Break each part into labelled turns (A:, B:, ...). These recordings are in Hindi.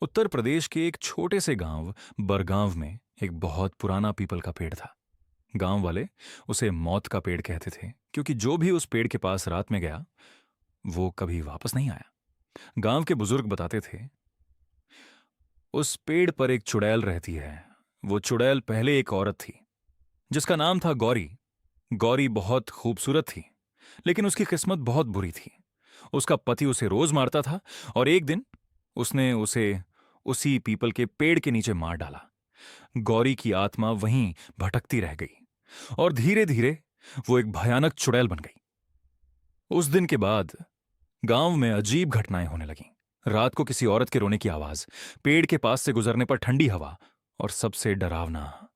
A: उत्तर प्रदेश के एक छोटे से गांव बरगांव में एक बहुत पुराना पीपल का पेड़ था। गांव वाले उसे मौत का पेड़ कहते थे, क्योंकि जो भी उस पेड़ के पास रात में गया वो कभी वापस नहीं आया। गांव के बुजुर्ग बताते थे, उस पेड़ पर एक चुड़ैल रहती है। वो चुड़ैल पहले एक औरत थी जिसका नाम था गौरी। गौरी बहुत खूबसूरत थी, लेकिन उसकी किस्मत बहुत बुरी थी। उसका पति उसे रोज मारता था और एक दिन उसने उसे उसी पीपल के पेड़ के नीचे मार डाला। गौरी की आत्मा वहीं भटकती रह गई और धीरे धीरे वो एक भयानक चुड़ैल बन गई। उस दिन के बाद गांव में अजीब घटनाएं होने लगीं। रात को किसी औरत के रोने की आवाज, पेड़ के पास से गुजरने पर ठंडी हवा, और सबसे डरावना,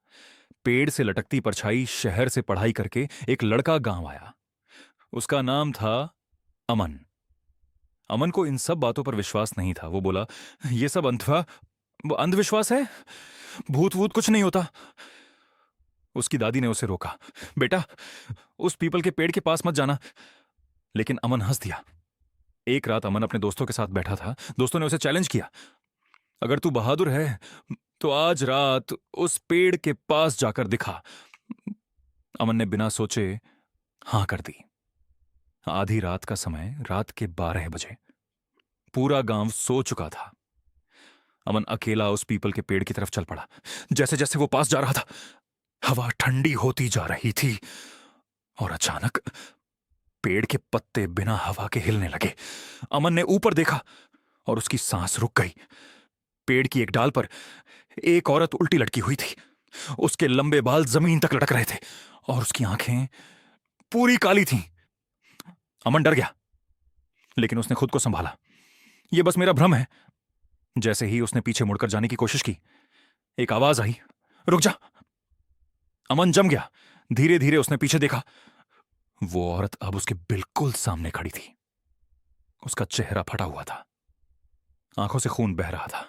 A: पेड़ से लटकती परछाई। शहर से पढ़ाई करके एक लड़का गांव आया। उसका नाम था अमन। अमन को इन सब बातों पर विश्वास नहीं था। वो बोला, ये सब अंधविश्वास है, भूत वूत कुछ नहीं होता। उसकी दादी ने उसे रोका, बेटा उस पीपल के पेड़ के पास मत जाना। लेकिन अमन हंस दिया। एक रात अमन अपने दोस्तों के साथ बैठा था। दोस्तों ने उसे चैलेंज किया, अगर तू बहादुर है तो आज रात उस पेड़ के पास जाकर दिखा। अमन ने बिना सोचे हां कर दी। आधी रात का समय, रात के 12 बजे। पूरा गांव सो चुका था। अमन अकेला उस पीपल के पेड़ की तरफ चल पड़ा। जैसे जैसे वो पास जा रहा था, हवा ठंडी होती जा रही थी और अचानक पेड़ के पत्ते बिना हवा के हिलने लगे। अमन ने ऊपर देखा और उसकी सांस रुक गई। पेड़ की एक डाल पर एक औरत उल्टी लटकी हुई थी। उसके लंबे बाल जमीन तक लटक रहे थे और उसकी आंखें पूरी काली थीं। अमन डर गया, लेकिन उसने खुद को संभाला। यह बस मेरा भ्रम है। जैसे ही उसने पीछे मुड़कर जाने की कोशिश की, एक आवाज आई, रुक जा। अमन जम गया। धीरे धीरे उसने पीछे देखा। वो औरत अब उसके बिल्कुल सामने खड़ी थी। उसका चेहरा फटा हुआ था, आंखों से खून बह रहा था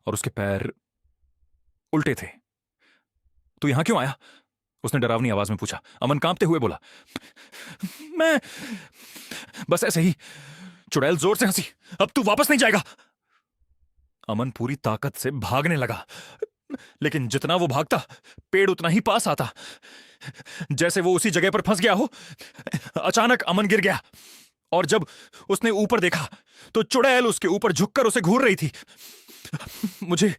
A: और उसके पैर उल्टे थे। तू यहां क्यों आया? उसने डरावनी आवाज में पूछा। अमन कांपते हुए बोला, मैं बस ऐसे ही। चुड़ैल जोर से हंसी, अब तू वापस नहीं जाएगा। अमन पूरी ताकत से भागने लगा, लेकिन जितना वो भागता पेड़ उतना ही पास आता, जैसे वो उसी जगह पर फंस गया हो। अचानक अमन गिर गया और जब उसने ऊपर देखा तो चुड़ैल उसके ऊपर झुककर उसे घूर रही थी। मुझे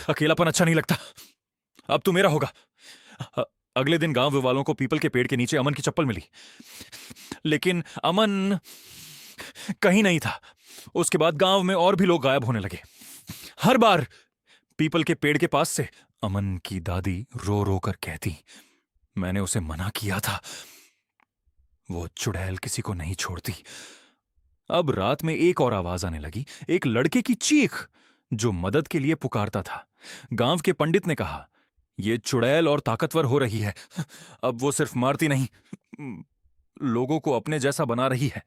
A: अकेलापन अच्छा नहीं लगता, अब तू मेरा होगा। अगले दिन गांव वालों को पीपल के पेड़ के नीचे अमन की चप्पल मिली, लेकिन अमन कहीं नहीं था। उसके बाद गांव में और भी लोग गायब होने लगे। हर बार पीपल के पेड़ के पास से अमन की दादी रो रो कर कहती, मैंने उसे मना किया था, वो चुड़ैल किसी को नहीं छोड़ती। अब रात में एक और आवाज आने लगी, एक लड़के की चीख जो मदद के लिए पुकारता था। गांव के पंडित ने कहा, यह चुड़ैल और ताकतवर हो रही है। अब वो सिर्फ मारती नहीं, लोगों को अपने जैसा बना रही है।